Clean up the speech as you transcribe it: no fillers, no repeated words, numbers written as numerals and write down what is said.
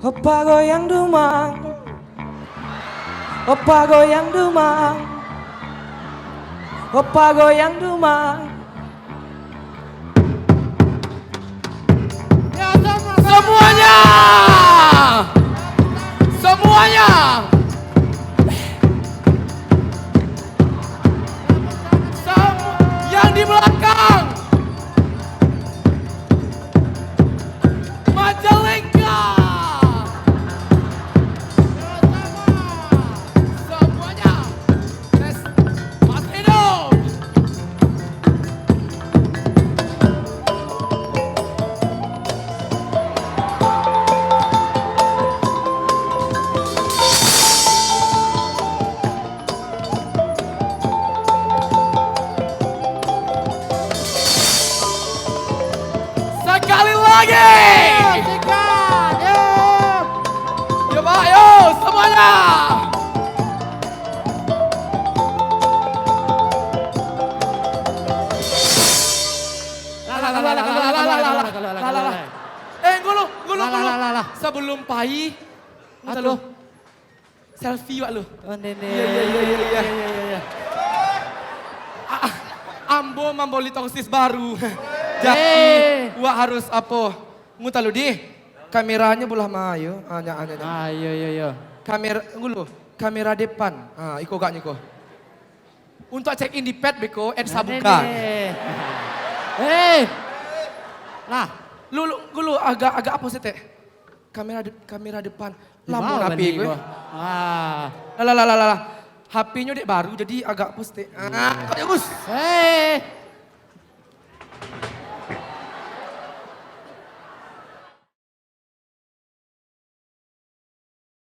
Opa goyang dumang, opa goyang dumang, opa goyang dumang. Ya, Semuanya, semuanya. Yang di belakang, Majalengka. Semuanya, Mas Hidup. Sekali lagi. Coba ayo semuanya. Gulu. Sebelum pai, lu selfie wak lu. Oh, Nene. Iya. Ambo mamboli tongsis baru. Jadi, wak harus apa? Nguta lu di, kameranya belah mayo. Iya. Kamera depan. Iko gak niko. Untuk check in di pet beko, sabuka. Lah, Lu agak apa sih teh? Kamera depan. Lampu HP gue. Lah. HP-nya dek baru jadi agak poste. Kok ya Gus?